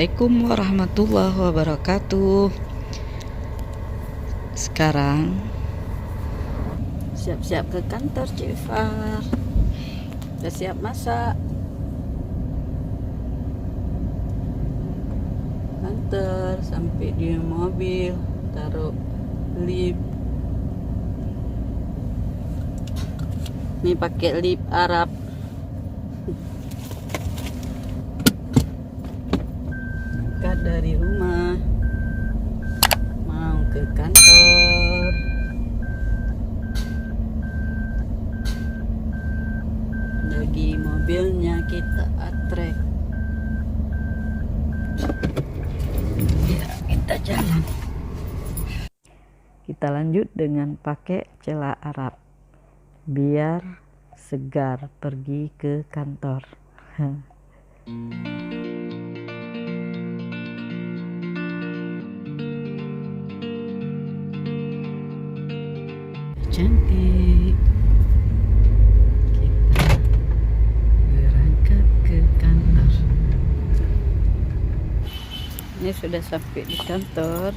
Assalamualaikum warahmatullahi wabarakatuh. Sekarang siap-siap ke kantor Cik Far. Udah siap masak. Kantor sampai di mobil, taruh lip. Ini pakai lip Arab. Dari rumah mau ke kantor. Lagi mobilnya kita atrek. Ya, kita jalan. Kita lanjut dengan pakai cela Arab biar segar pergi ke kantor. Cantik. Kita berangkat ke kantor. Ini sudah sampai di kantor.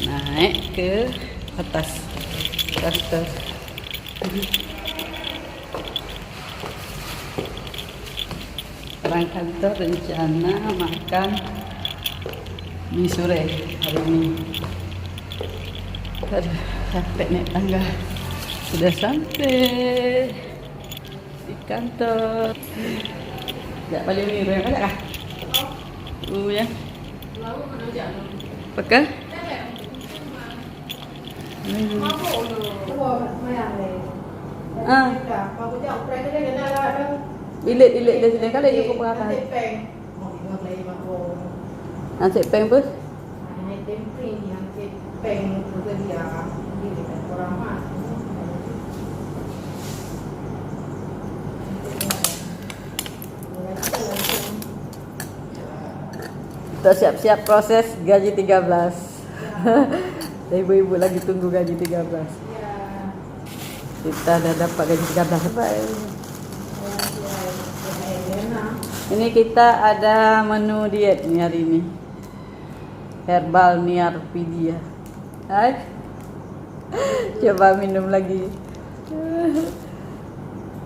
Naik ke atas kantor. Orang kantor rencana makan mie sore hari ini. Aduh, capek naik tangga. Sudah sampai di kantor. Tak balik mie berapa kah? Ya. Pakai? Bilik dia sini kali you ko pa ka. Nasi peng bus. Kita siap-siap proses gaji 13. Ibu-ibu lagi tunggu gaji 13. Kita dah dapat gaji 13 apa? Ini kita ada menu diet nih hari ini. Herbal Niar Pedia. Hai. Coba minum lagi.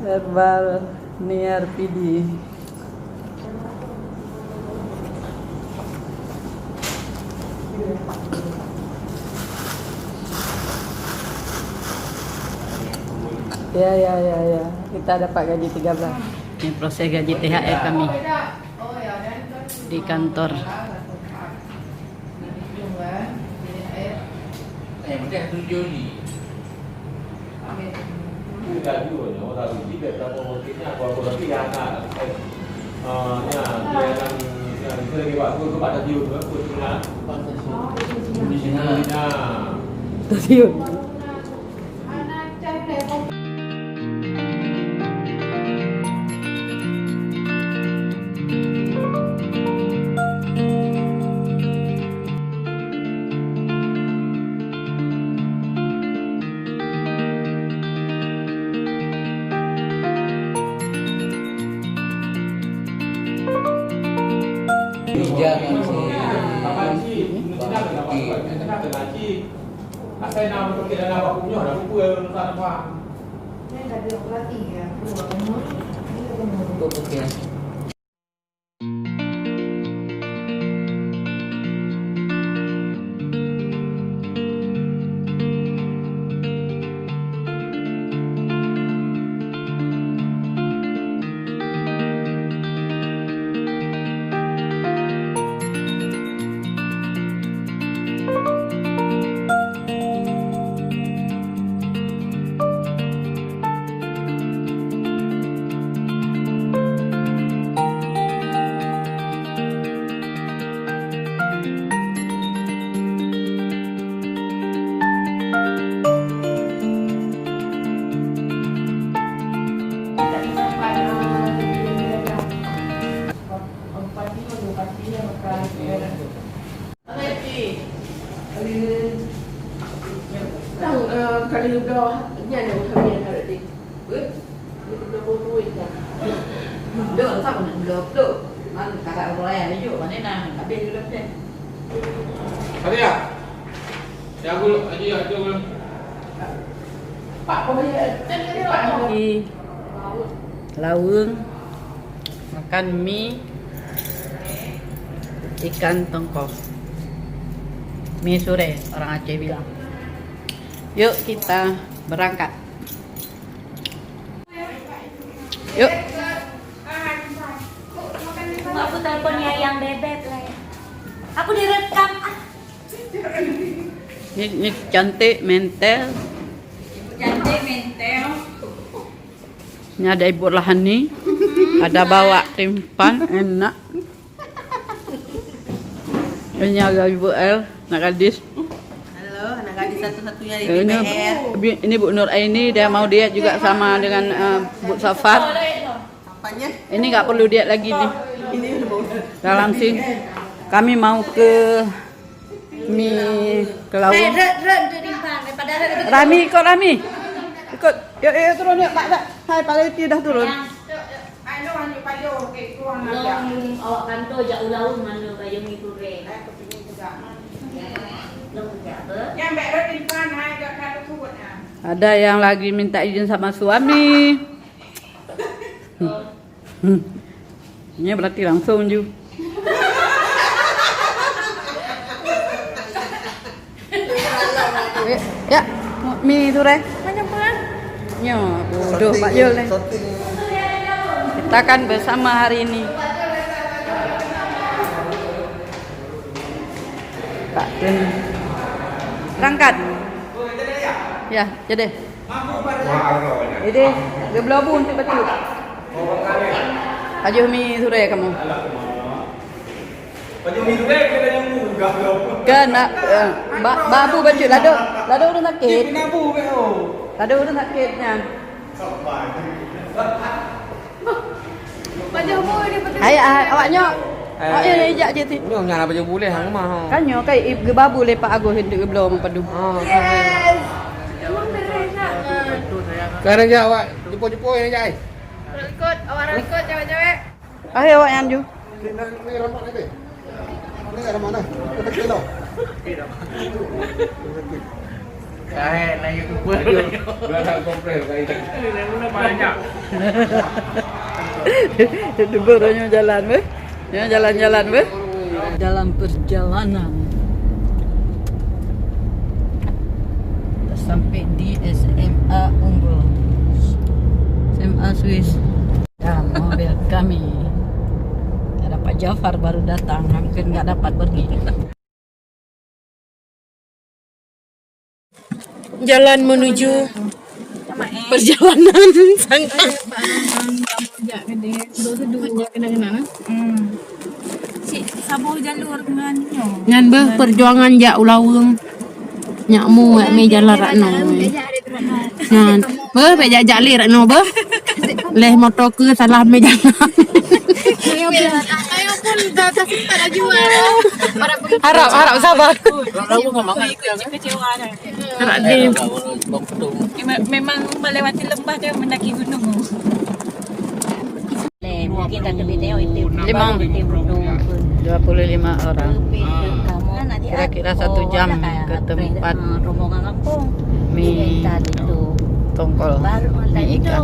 Herbal Niar Pedia. Ya. Kita dapat gaji 13. Ini proses gaji THR kami di kantor. Kalau Iya, ada usaha ada di. Udah butuhin kan. Được sao mà được được. Mà cả bạn rồi ví dụ mà thế nào cả bên lớp trên. Tadi ya? Ya aku aja ya, aku. Pak có đi Lawung makan mie ikan tongkol, mie sore orang Aceh bilang. Yuk kita berangkat. Yuk. Aku teleponnya yang bebek lah. Aku direkam. Ini cantik mentel. Cantik mentel. Ini ada Ibu Lahani. Ada bawa timpan enak. Ini ada Ibu El, anak gadis. Halo, anak gadis satu-satunya di Ini, DPR. ini Bu Nur Aini, dia mau diet juga sama dengan Bu Safar. Apanya? Ini nggak perlu diet lagi nih. Ini udah mau. Dalam sih, kami mau ke mie ke Lawung. Rami ikut Rami, ikut. Yuk turun yuk Pak. Hai Pak Leti dah turun. Long awak kantor jak ulau mana bayang itu re. Yang baru di depan, hai gak ada tubuh. Ada yang lagi minta izin sama suami. Ini berarti langsung Ju. Ya, mie itu re. Ya, bodoh Pak Yul. Kita kan bersama hari ini. Kak Tun. Berangkat. Ya, jadi. Jadi, dia belabun betul. Ajo mie sore kamu. Baju biru deh kita yang munggah loh. Kena babu baju lado udah sakit. Pinabu beo. Lado udah sakitnya. Hai awaknya. Awaknya ejak je tu. Nyong nyala baju boleh hang mah. Kan nyo kai ge babu le pak ago hendak belum padu. Sekarang je awak jumpa-jumpa ini jai. Orang ikut cewek-cewek. Ayo awak yang Ju. Ini rambut ni. Ini ada mana? Kita kilo. Kahe lagi kumpul. Dua tak kompres kai. Ini banyak. Itu barunya jalan weh. Ya jalan-jalan weh. Dalam perjalanan kita sampai di SMA Unggul. SMA Swiss. Dalam mobil kami. Ada Pak Jafar baru datang, mungkin nggak dapat pergi. Jalan menuju perjalanan sangat. Sabu jalur nganyo. Ngan beh perjuangan jak ulawung. Nyakmu me jalan rakno. Ngan beh be jak lir rakno beh. Leh motor ke salah me jalan. Ayo pun dah kasih pada jual. Harap sabar. Kecewa. Harap dia Memang melewati lembah dan mendaki gunung. Kita ke video itu. 25 orang. Kira-kira 1 jam ke tempat rombongan kampung. mie tongkol, mie ikan.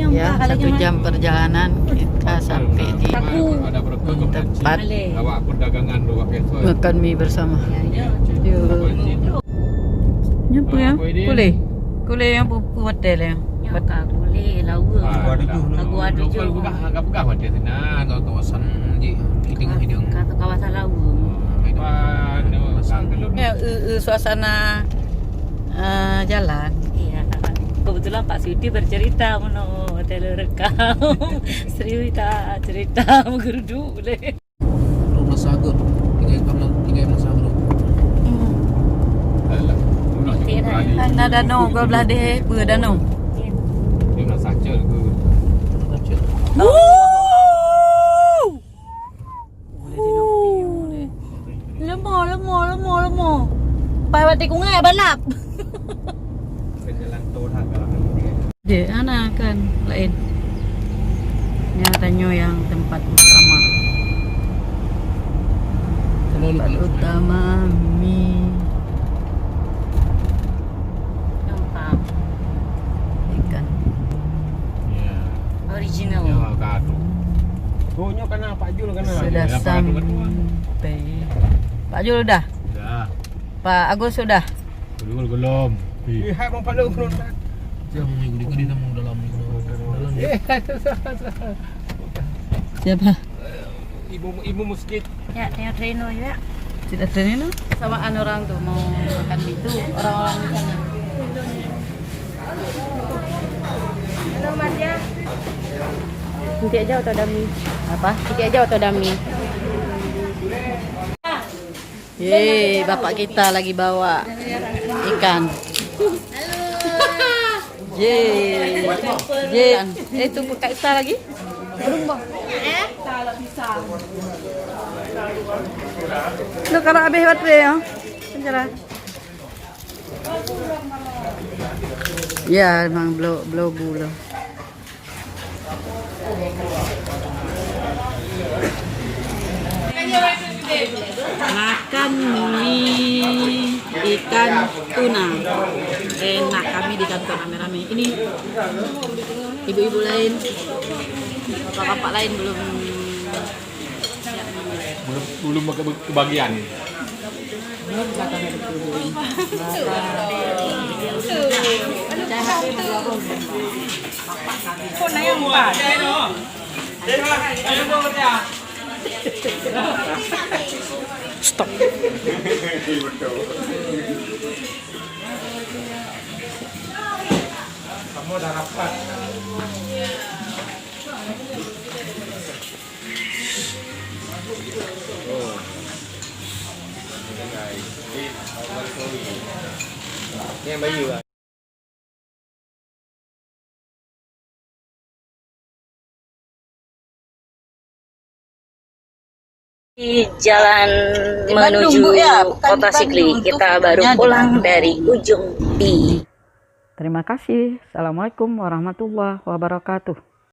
Ya, 1 jam perjalanan kita sampai di tempat Awak perdagangan dua peso. makan mie bersama. Yuk. Nyapa ya? Kule yang pupu hotel ya. Nyaka boleh lawa. Lagu ada je. Agak-agak macam ni nah, kawasan di hidung-hidung. Kata kawasan lawa. Ya, suasana jalan. Iya. Kebetulan Pak Sudi bercerita mono hotel rekam. cerita geruduk boleh. Rumah Sagur, tiga Sagur. Ada danau ke belah deh, danau. Dia nak saja ke. Lemah. Pai wati kungai balap. Jalan tol Dia anak kan lain. Nyatanya yang tempat utama. Tempat utama mie. Gampang. Ikan. Ya. Original. Ya kado. Tuhnya kena Pak Jul kena. Sudah Ya, Pak Jul kan. sampai. Pak Jul udah? Sudah. Pak Agus sudah? Belum. Iya, Bang Pak Jul. Siapa mau ikut di dalam dalam. Siapa? Ibu masjid. Ya, tengok Reno ya. Tidak ada ini samaan orang tuh mau makan itu orang-orang di sana. Halo Mas ya. Nanti aja atau dami? Apa? Nanti aja atau dami? Yeay, bapak kita lagi bawa ikan. Yeay. Yeay. Tunggu Kak Isa lagi? Belum, Bang. Lu kalau habis baterai ya. Penjara. Ya, memang blow bulu. Makan mie ikan tuna. Enak kami di kantor rame-rame. Ini ibu-ibu lain, bapak-bapak lain belum Belum kebagian. stop. Kamu udah rapat. Nghe bao nhiêu ạ? Di jalan menuju Bu, ya? Bukan Kota di Sikli. Bandung, Kita untuk baru Bandung. pulang dari ujung Pi. Terima kasih. Assalamualaikum warahmatullahi wabarakatuh.